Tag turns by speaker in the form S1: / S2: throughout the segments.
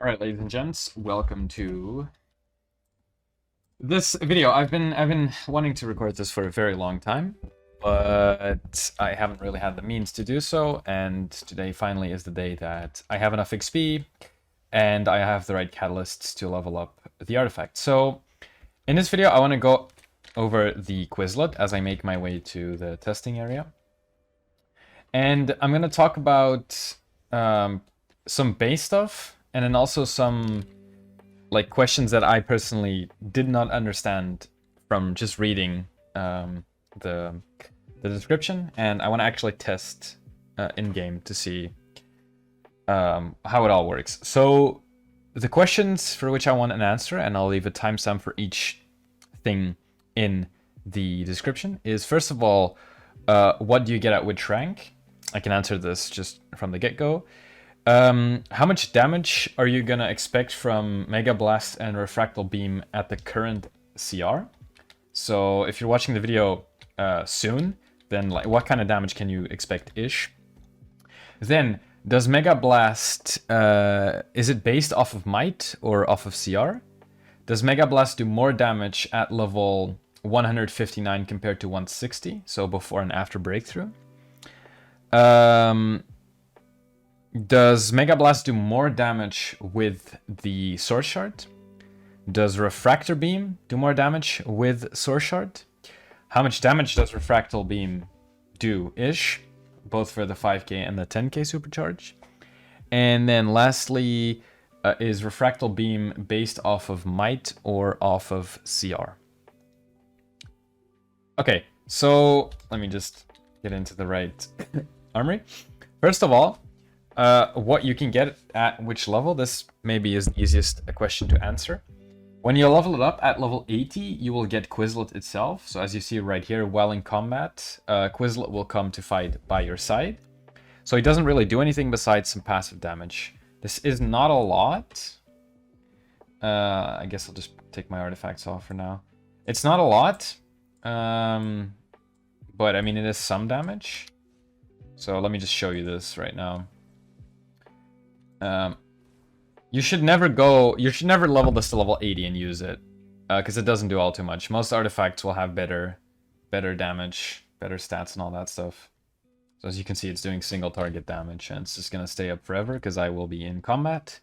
S1: All right, ladies and gents, welcome to this video. I've been wanting to record this for a very long time, but I haven't really had the means to do so, and today finally is the day that I have enough XP and I have the right catalysts to level up the artifact. So in this video, I want to go over the Quislet as I make my way to the testing area. And I'm going to talk about some base stuff, and then also some like questions that I personally did not understand from just reading the description, and I want to actually test in game to see how it all works. So the questions for which I want an answer, and I'll leave a timestamp for each thing in the description, is first of all, what do you get at which rank? I can answer this just from the get-go. How much damage are you gonna expect from Mega Blast and Refractal Beam at the current CR? So if you're watching the video soon, then like what kind of damage can you expect-ish? Then, does Mega Blast, is it based off of might or off of CR? Does Mega Blast do more damage at level 159 compared to 160? So before and after breakthrough. Does Mega Blast do more damage with the Source Shard? Does Refractor Beam do more damage with Source Shard? How much damage does Refractal Beam do-ish, both for the 5k and the 10k supercharge? And then lastly, is Refractal Beam based off of might or off of CR? Okay, so let me just get into the right armory. First of all, what you can get at which level, this maybe is the easiest question to answer. When you level it up at level 80, you will get Quislet itself. So as you see right here, while in combat, Quislet will come to fight by your side. So he doesn't really do anything besides some passive damage. This is not a lot. I guess I'll just take my artifacts off for now. It's not a lot, but I mean, it is some damage. So let me just show you this right now. You should never level this to level 80 and use it, because it doesn't do all too much. Most artifacts will have better damage, better stats and all that stuff. So as you can see, it's doing single target damage, and it's just gonna stay up forever because I will be in combat.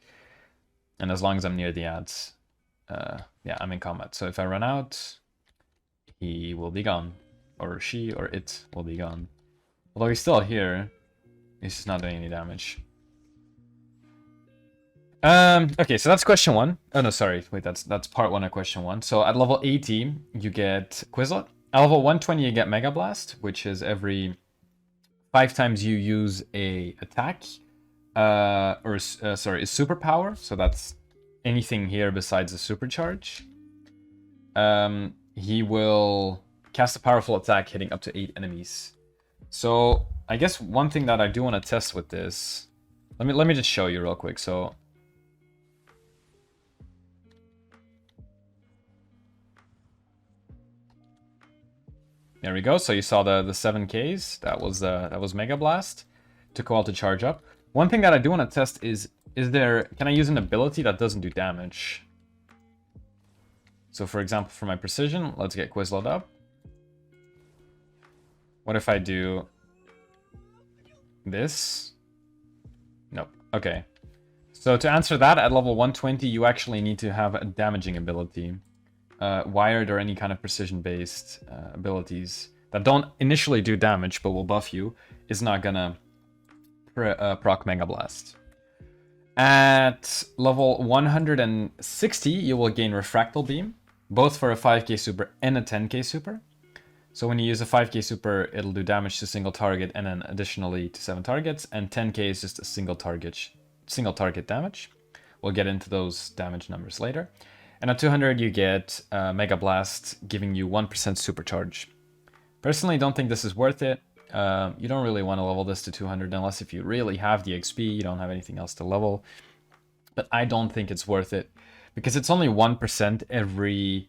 S1: And as long as I'm near the ads, yeah, I'm in combat. So if I run out, he will be gone. Or she or it will be gone. Although he's still here, he's just not doing any damage. Okay, so that's question one. Oh no, sorry, wait, that's part one of question one. So at level 80, you get Quislet. At level 120, you get Mega Blast, which is every 5 times you use a attack, sorry, is superpower. So that's anything here besides the supercharge. He will cast a powerful attack hitting up to 8 enemies. So I guess one thing that I do want to test with this, let me just show you real quick. So there we go. So you saw the 7Ks. That was Mega Blast. Took a while to charge up. One thing that I do want to test is can I use an ability that doesn't do damage? So for example, for my precision, let's get Quislet up. What if I do this? Nope. Okay. So to answer that, at level 120, you actually need to have a damaging ability. Wired or any kind of precision-based abilities that don't initially do damage but will buff you is not gonna proc Mega Blast. At level 160, you will gain Refractal Beam, both for a 5k super and a 10k super. So when you use a 5k super, it'll do damage to single target and then additionally to 7 targets, and 10k is just a single target damage. We'll get into those damage numbers later. And at 200, you get Mega Blast, giving you 1% supercharge. Personally, don't think this is worth it. You don't really want to level this to 200 unless if you really have the XP, you don't have anything else to level. But I don't think it's worth it because it's only 1% every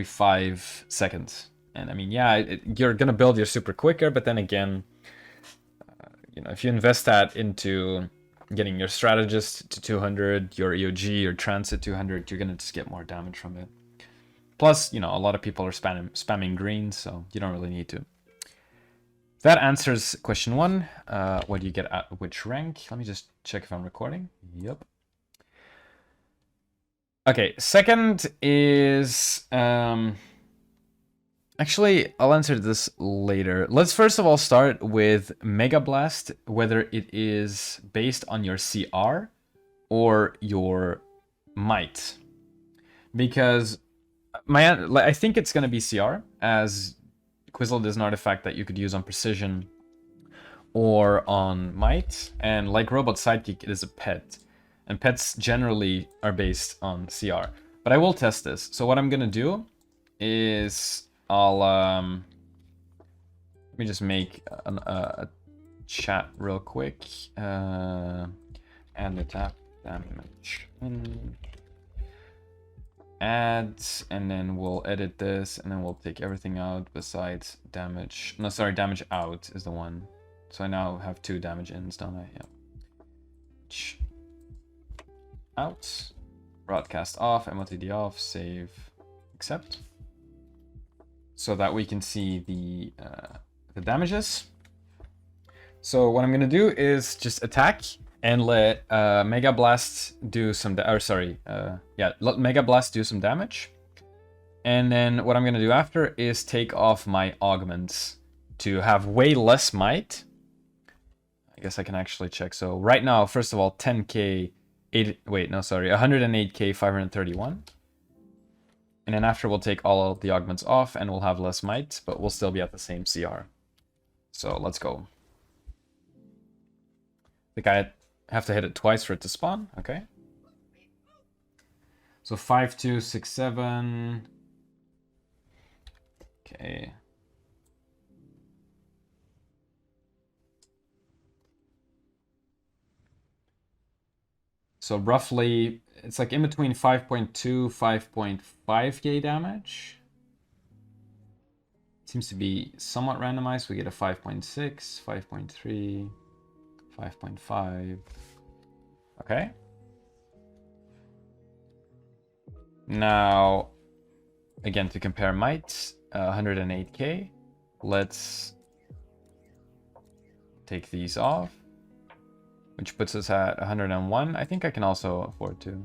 S1: 5 seconds. And I mean, yeah, you're gonna build your super quicker, but then again, you know, if you invest that into getting your strategist to 200, your EOG, your transit 200, you're gonna just get more damage from it. Plus, you know, a lot of people are spamming green, so you don't really need to. That answers question 1. What do you get at which rank? Let me just check if I'm recording. Yep. Okay, second is... Actually, I'll answer this later. Let's first of all start with Mega Blast, whether it is based on your CR or your might. Because I think it's going to be CR, as Quislet is an artifact that you could use on precision or on might. And like Robot Sidekick, it is a pet. And pets generally are based on CR. But I will test this. So what I'm going to do is... let me just make a chat real quick. Add the tap damage in. Add, and then we'll edit this, and then we'll take everything out besides damage. No, sorry, damage out is the one. So I now have 2 damage ins, don't I? Yeah. Out. Broadcast off, MOTD off, save, accept. So that we can see the damages. So what I'm gonna do is just attack and let Mega Blast do some let Mega Blast do some damage. And then what I'm gonna do after is take off my augments to have way less might. I guess I can actually check. So right now, first of all, 10k, 108k, 531. And then after we'll take all of the augments off and we'll have less might, but we'll still be at the same CR. So let's go. I think I have to hit it twice for it to spawn. Okay. So 5, 2, 6, 7. Okay. So roughly, it's like in between 5.2, 5.5k damage. Seems to be somewhat randomized. We get a 5.6, 5.3, 5.5. Okay. Now, again, to compare might, 108k. Let's take these off, which puts us at 101. I think I can also afford to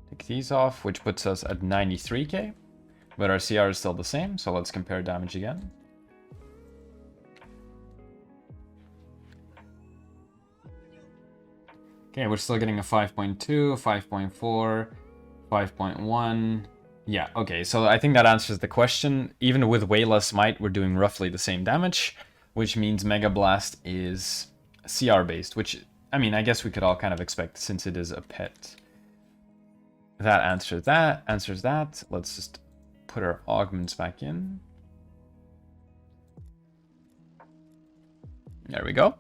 S1: take these off, which puts us at 93k. But our CR is still the same, so let's compare damage again. Okay, we're still getting a 5.2, 5.4, 5.1. Yeah, okay, so I think that answers the question. Even with way less might, we're doing roughly the same damage, which means Mega Blast is CR based, which, I mean, I guess we could all kind of expect since it is a pet. That answers that. Let's just put our augments back in. There we go.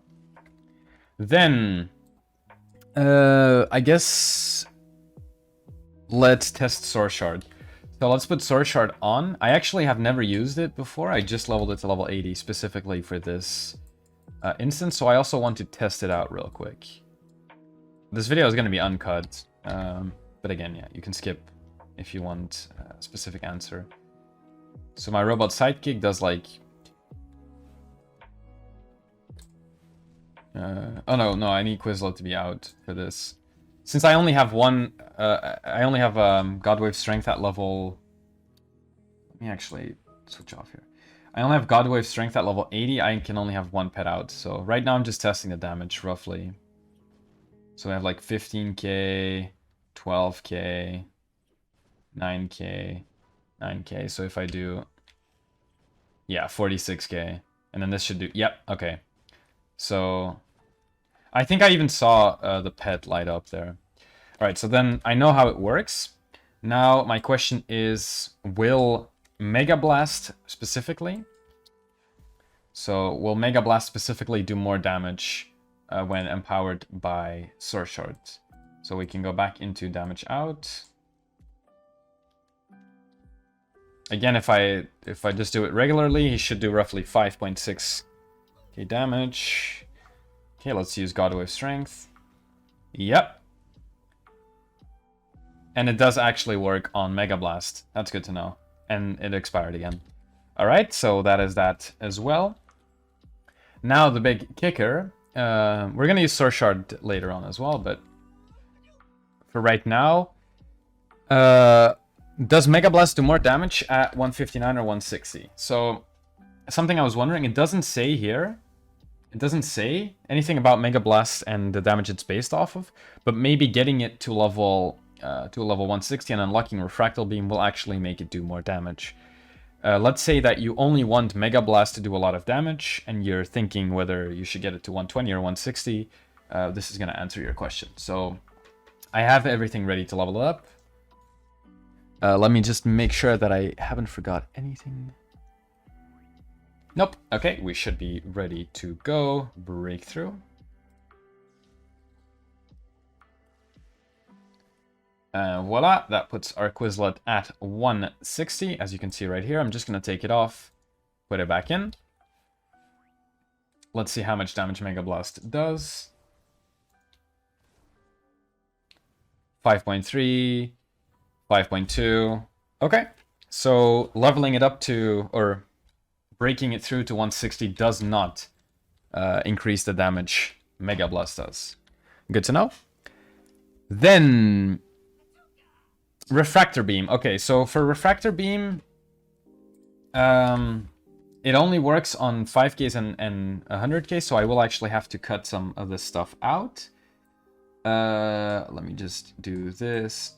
S1: Then, I guess let's test Source Shard. So let's put Source Shard on. I actually have never used it before. I just leveled it to level 80 specifically for this instance, so I also want to test it out real quick. This video is going to be uncut, but again, yeah, you can skip if you want a specific answer. So my Robot Sidekick does like... oh no, I need Quislet to be out for this. Since I only have one, I only have Godwave Strength at level... Let me actually switch off here. I only have Godwave Strength at level 80, I can only have one pet out. So right now I'm just testing the damage, roughly. So I have like 15k, 12k, 9k, 9k. So if I do... Yeah, 46k. And then this should do... Yep, okay. So... I think I even saw the pet light up there. Alright, so then I know how it works. Now my question is, will Mega Blast specifically... So will Mega Blast specifically do more damage when empowered by Source Shards? So we can go back into damage out. Again, if I just do it regularly, he should do roughly 5.6k damage. Okay, let's use godwave strength. Yep. And it does actually work on Mega Blast. That's good to know. And it expired again. Alright, so that is that as well. Now the big kicker. We're going to use Source Shard later on as well, but for right now, does Mega Blast do more damage at 159 or 160? So, something I was wondering, it doesn't say here. It doesn't say anything about Mega Blast and the damage it's based off of, but maybe getting it to level 160 and unlocking Refractal Beam will actually make it do more damage. Let's say that you only want Mega Blast to do a lot of damage, and you're thinking whether you should get it to 120 or 160. This is going to answer your question. So, I have everything ready to level it up. Let me just make sure that I haven't forgot anything. Nope. Okay, we should be ready to go. Breakthrough. Voila, that puts our Quislet at 160, as you can see right here. I'm just going to take it off, put it back in. Let's see how much damage Mega Blast does. 5.3, 5.2. Okay, so leveling it up to, or breaking it through to 160 does not increase the damage Mega Blast does. Good to know. Then Refractor Beam. Okay, so for Refractor Beam, it only works on 5Ks and 100K, so I will actually have to cut some of this stuff out. Let me just do this.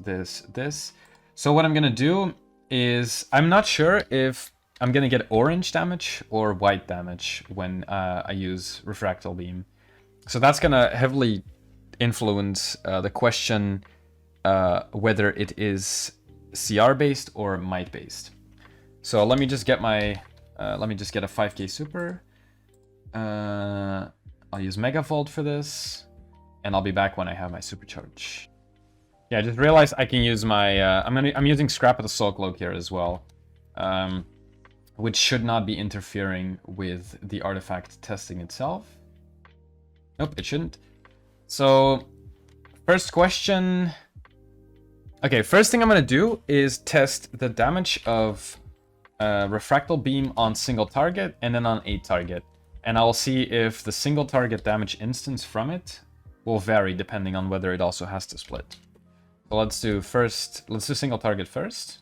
S1: So what I'm gonna do is, I'm not sure if I'm gonna get orange damage or white damage when I use Refractal Beam. So that's gonna heavily influence the question whether it is CR based or might based. So let me just get my let me just get a 5k super. I'll use Megavolt for this, and I'll be back when I have my supercharge. Yeah, I just realized I can use my I'm using Scrap of the Soul Cloak here as well, which should not be interfering with the artifact testing itself. Nope, it shouldn't. So first question. Okay, first thing I'm going to do is test the damage of Refractal Beam on single target and then on 8 target. And I'll see if the single target damage instance from it will vary depending on whether it also has to split. So let's do single target first.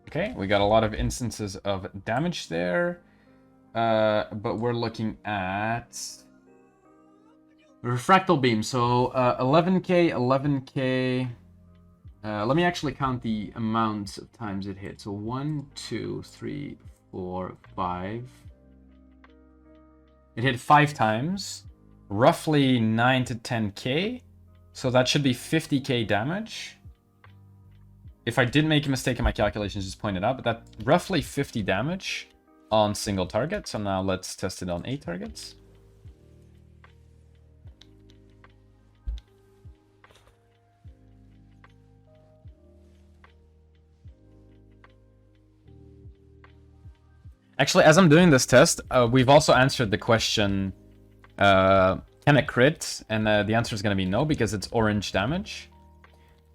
S1: Okay, we got a lot of instances of damage there, but we're looking at Refractal Beam. So 11k, 11k. Let me actually count the amounts of times it hit. So 1, 2, 3, 4, 5. It hit 5 times, roughly 9 to 10k. So that should be 50k damage. If I did make a mistake in my calculations, just point it out, but that's roughly 50 damage on single target. So now let's test it on 8 targets. Actually, as I'm doing this test, we've also answered the question, can it crit? And the answer is going to be no, because it's orange damage.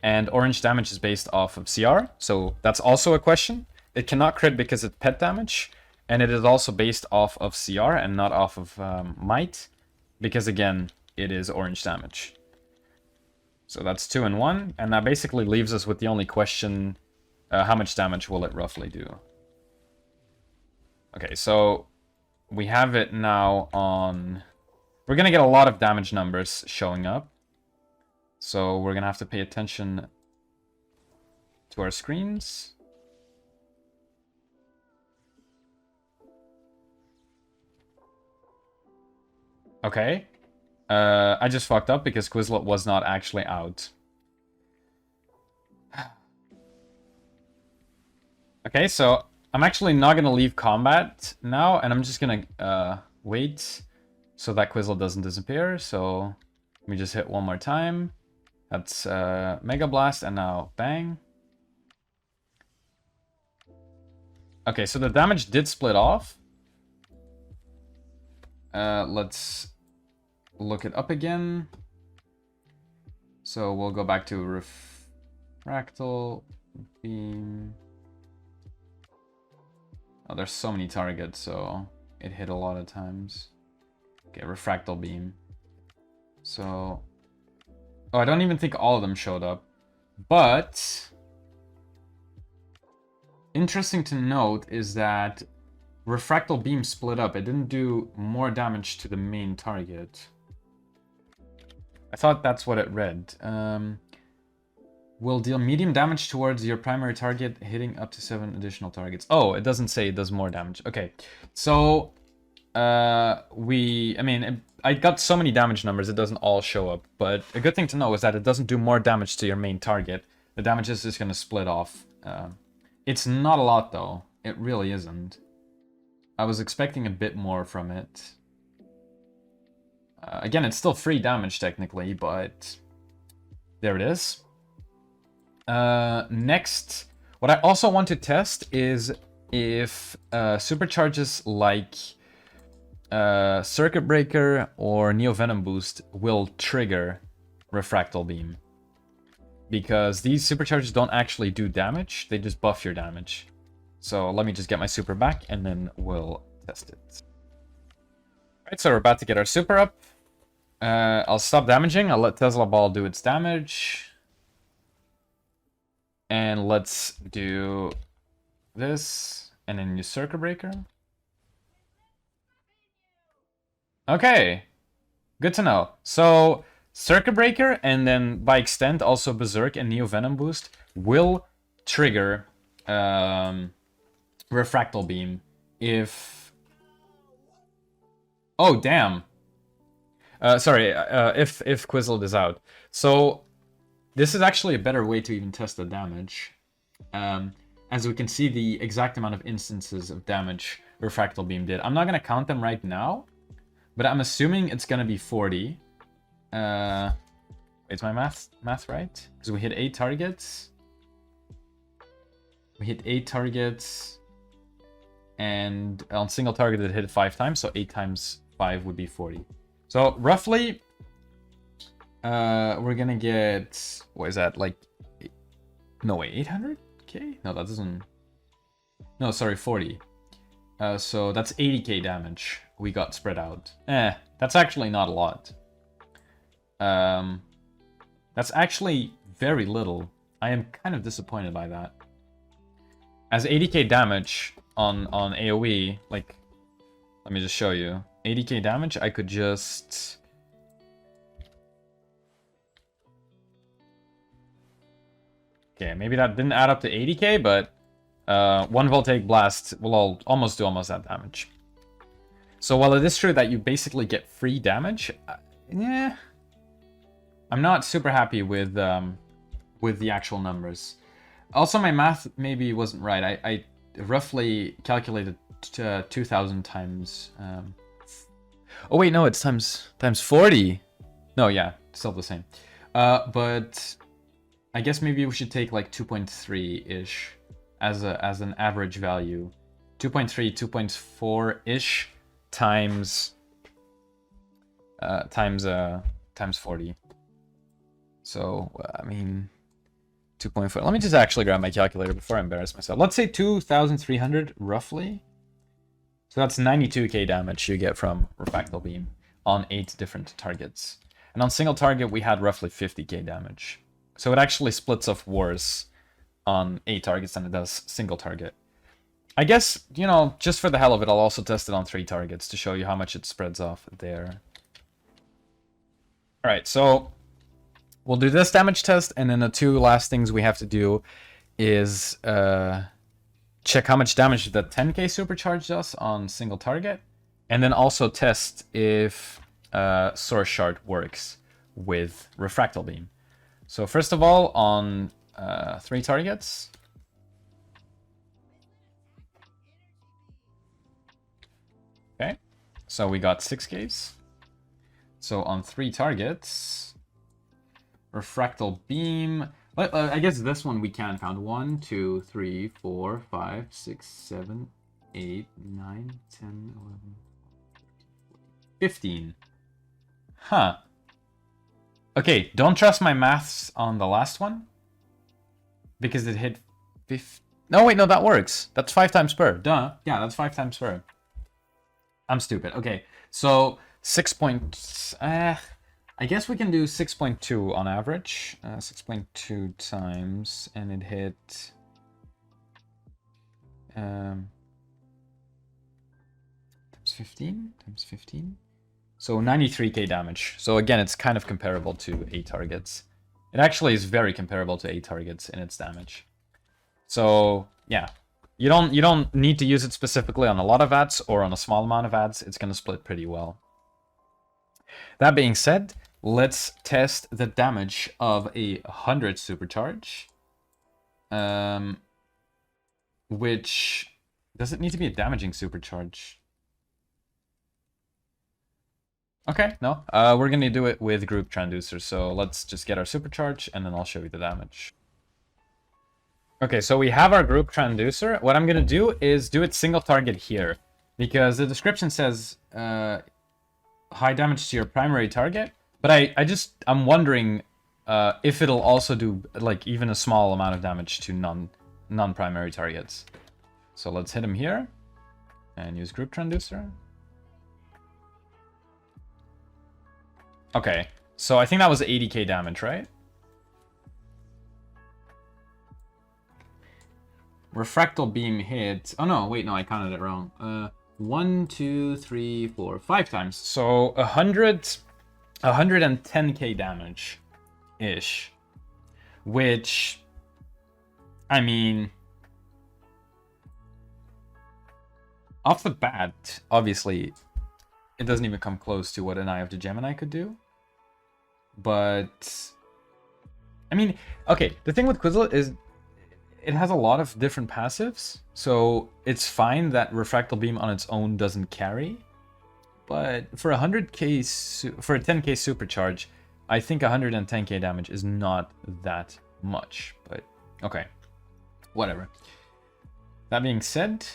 S1: And orange damage is based off of CR, so that's also a question. It cannot crit because it's pet damage, and it is also based off of CR and not off of might, because again, it is orange damage. So that's 2 and 1, and that basically leaves us with the only question, how much damage will it roughly do? Okay, so we have it now on... We're going to get a lot of damage numbers showing up. So we're going to have to pay attention to our screens. Okay. I just fucked up because Quislet was not actually out. Okay, so I'm actually not going to leave combat now, and I'm just going to wait so that Quislet doesn't disappear. So let me just hit one more time. That's Mega Blast, and now bang. Okay, so the damage did split off. Let's look it up again. So we'll go back to Refractal Beam. Oh, there's so many targets, so it hit a lot of times. Okay, Refractal Beam. So... Oh, I don't even think all of them showed up. But... Interesting to note is that Refractal Beam split up. It didn't do more damage to the main target. I thought that's what it read. Will deal medium damage towards your primary target, hitting up to 7 additional targets. Oh, it doesn't say it does more damage. Okay, so I got so many damage numbers, it doesn't all show up. But a good thing to know is that it doesn't do more damage to your main target. The damage is just going to split off. It's not a lot, though. It really isn't. I was expecting a bit more from it. Again, it's still free damage, technically, but there it is. Next, what I also want to test is if supercharges like Circuit Breaker or Neo Venom Boost will trigger Refractal Beam. Because these supercharges don't actually do damage, they just buff your damage. So let me just get my super back and then we'll test it. Alright, so we're about to get our super up. I'll stop damaging, I'll let Tesla Ball do its damage. And let's do this, and then use Circuit Breaker. Okay, good to know. So, Circuit Breaker, and then by extent also Berserk and Neo Venom Boost will trigger Refractal Beam if... Oh, damn. If Quislet is out. So, this is actually a better way to even test the damage. As we can see the exact amount of instances of damage Refractal Beam did. I'm not going to count them right now, but I'm assuming it's going to be 40. Is my math right? Because we hit 8 targets. We hit 8 targets. And on single target it hit 5 times, so 8 times 5 would be 40. So roughly... we're gonna get, what is that, like, no wait, 800k? No, that doesn't, no, sorry, 40. So that's 80k damage we got spread out. That's actually not a lot. That's actually very little. I am kind of disappointed by that. As 80k damage on AoE, like, let me just show you. 80k damage, I could just... Okay, maybe that didn't add up to 80k, but 1 Voltaic Blast will almost do that damage. So while it is true that you basically get free damage, yeah, I'm not super happy with the actual numbers. Also, my math maybe wasn't right. I roughly calculated 2,000 times... Oh wait, no, it's times 40. No, yeah, still the same. But I guess maybe we should take like 2.3-ish as an average value. 2.3, 2.4-ish times 40. So, I mean, 2.4. Let me just actually grab my calculator before I embarrass myself. Let's say 2,300 roughly. So that's 92k damage you get from Refractal Beam on 8 different targets. And on single target, we had roughly 50k damage. So it actually splits off worse on 8 targets than it does single target. I guess, you know, just for the hell of it, I'll also test it on 3 targets to show you how much it spreads off there. Alright, so we'll do this damage test, and then the 2 last things we have to do is check how much damage the 10k supercharge does on single target, and then also test if Source Shard works with Refractal Beam. So first of all, on 3 targets. Okay, so we got 6Ks. So on 3 targets, Refractal beam. I guess this one we can count. 1, 2, 3, 4, 5, 6, 7, 8, 9, 10, 11, 15. Huh. Okay, don't trust my maths on the last one. Because it hit 50. No, wait, no, that works. That's 5 times per. Duh. Yeah, that's 5 times per. I'm stupid. Okay, so 6 point... I guess we can do 6.2 on average. 6.2 times, and it hit... times 15? Times 15? So 93k damage. So again, it's kind of comparable to 8 targets. It actually is very comparable to 8 targets in its damage. So yeah, you don't need to use it specifically on a lot of ads or on a small amount of ads. It's gonna split pretty well. That being said, let's test the damage of a 100 supercharge. Which does it need to be a damaging supercharge? Okay, no. We're gonna do it with group transducer. So let's just get our supercharge and then I'll show you the damage. Okay, so we have our group transducer. What I'm gonna do is do it single target here, because the description says high damage to your primary target, but I'm wondering if it'll also do like even a small amount of damage to non-primary targets. So let's hit him here and use group transducer. Okay, so I think that was 80k damage, right? Refractal beam hit. Oh no, wait, no, I counted it wrong. 1, 2, 3, 4, 5 times. So 110k damage ish. Which, I mean, off the bat, obviously, it doesn't even come close to what an Eye of the Gemini could do. But, I mean, okay, the thing with Quislet is it has a lot of different passives, so it's fine that Refractal Beam on its own doesn't carry. But for 100k, for a 10k supercharge, I think 110k damage is not that much. But okay, whatever. That being said,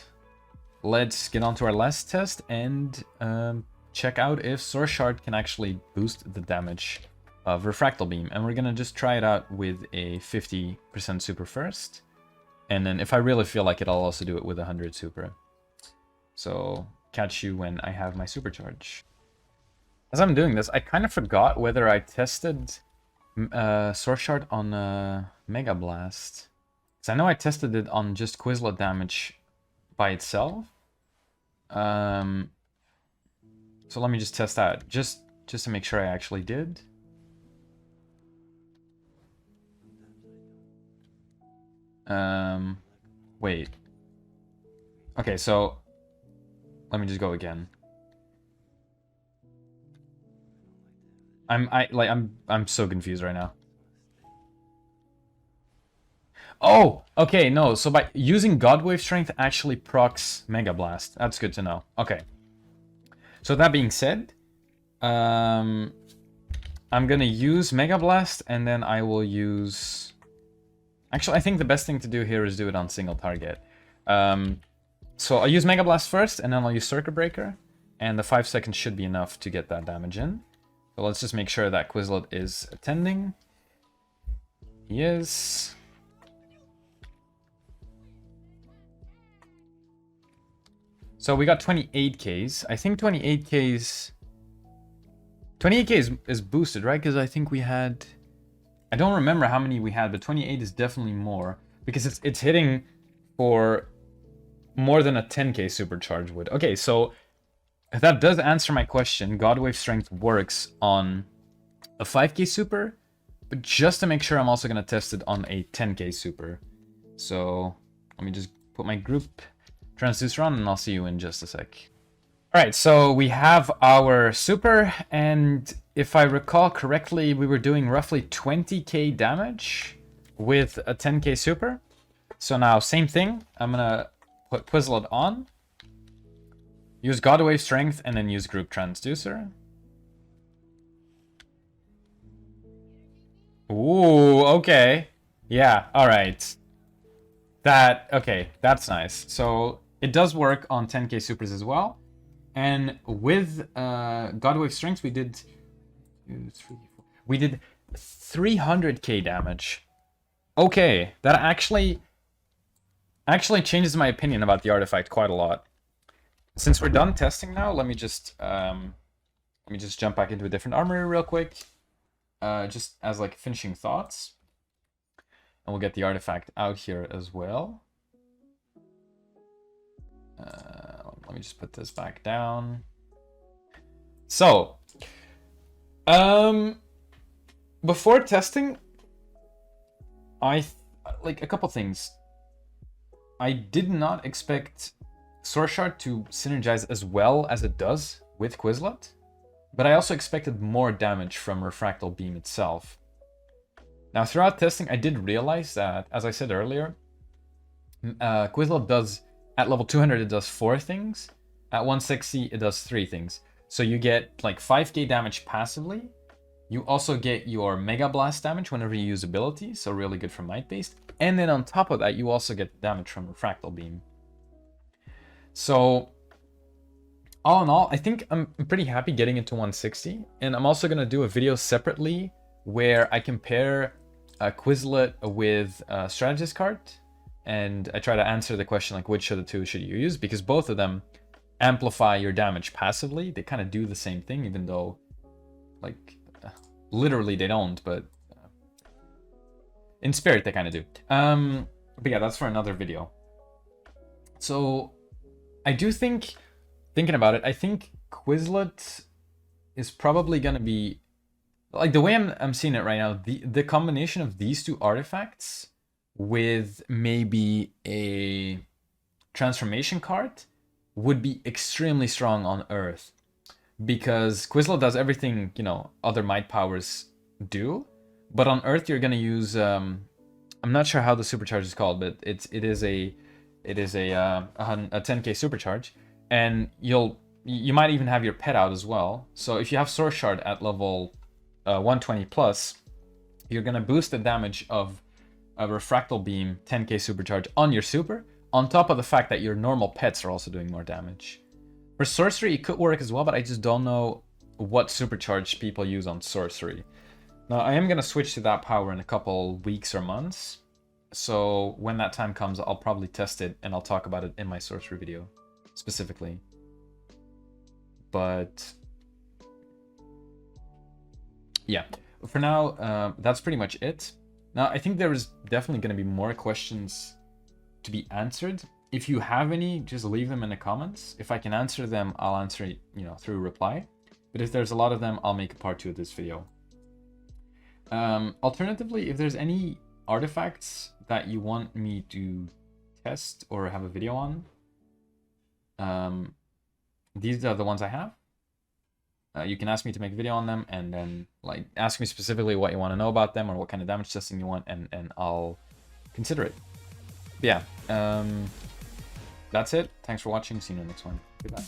S1: let's get on to our last test and check out if Source Shard can actually boost the damage of Refractal Beam. And we're gonna just try it out with a 50% super first. And then if I really feel like it, I'll also do it with 100 super. So catch you when I have my supercharge. As I'm doing this, I kind of forgot whether I tested Source Shard on Mega Blast. Because I know I tested it on just Quislet damage by itself. So let me just test that, just to make sure I actually did. Wait. Okay, so let me just go again. I'm so confused right now. Oh, okay, no. So by using Godwave Strength actually procs Mega Blast. That's good to know. Okay. So that being said, I'm gonna use Mega Blast and then I will use... Actually, I think the best thing to do here is do it on single target. So I'll use Mega Blast first, and then I'll use Circuit Breaker. And the 5 seconds should be enough to get that damage in. So let's just make sure that Quislet is attending. He is. So we got 28Ks. I think 28Ks... 28K is boosted, right? Because I think we had... I don't remember how many we had, but 28 is definitely more. Because it's hitting for more than a 10k supercharge would. Okay, so that does answer my question. Godwave Strength works on a 5k super, but just to make sure, I'm also going to test it on a 10k super. So let me just put my group transducer on and I'll see you in just a sec. Alright, so we have our super, and if I recall correctly, we were doing roughly 20k damage with a 10k super. So now, same thing, I'm gonna put Quislet on, use Godwave Strength, and then use Group Transducer. Ooh, okay. Yeah, alright. Okay, that's nice. So it does work on 10k supers as well. And with godwave strengths, we did 2, 3, 4. We did 300k damage. Okay, that actually changes my opinion about the artifact quite a lot. Since we're done testing now, let me just jump back into a different armory real quick, just as like finishing thoughts, and we'll get the artifact out here as well. Let me just put this back down. So, before testing, like a couple things. I did not expect Source Shard to synergize as well as it does with Quislet, but I also expected more damage from Refractal Beam itself. Now, throughout testing, I did realize that, as I said earlier, Quislet does, at level 200, it does 4 things. At 160, it does 3 things. So you get like 5k damage passively. You also get your Mega Blast damage whenever you use ability, so really good for Might Based. And then on top of that, you also get damage from Refractal Beam. So, all in all, I think I'm pretty happy getting into 160. And I'm also going to do a video separately where I compare Quislet with Strategist card. And I try to answer the question, like, which of the two should you use? Because both of them amplify your damage passively. They kind of do the same thing, even though, like, literally they don't, but in spirit they kind of do. But yeah, that's for another video. So I do think, thinking about it, I think Quislet is probably gonna be, like, the way I'm seeing it right now, the combination of these two artifacts with maybe a transformation card would be extremely strong on Earth. Because Quislet does everything, you know, other might powers do, but on Earth you're gonna use I'm not sure how the supercharge is called, but it is a 10k supercharge, and you might even have your pet out as well. So if you have Source Shard at level 120 plus, you're gonna boost the damage of a Refractal Beam 10k supercharge on your super, on top of the fact that your normal pets are also doing more damage. For Sorcery, it could work as well, but I just don't know what supercharge people use on Sorcery. Now, I am going to switch to that power in a couple weeks or months. So when that time comes, I'll probably test it, and I'll talk about it in my Sorcery video, specifically. But yeah, for now, that's pretty much it. Now, I think there is definitely going to be more questions to be answered. If you have any, just leave them in the comments. If I can answer them, I'll answer it, you know, through reply. But if there's a lot of them, I'll make a part 2 of this video. Alternatively, if there's any artifacts that you want me to test or have a video on, these are the ones I have. You can ask me to make a video on them, and then like ask me specifically what you want to know about them or what kind of damage testing you want, and I'll consider it. But yeah, that's it. Thanks for watching. See you in the next one. Goodbye.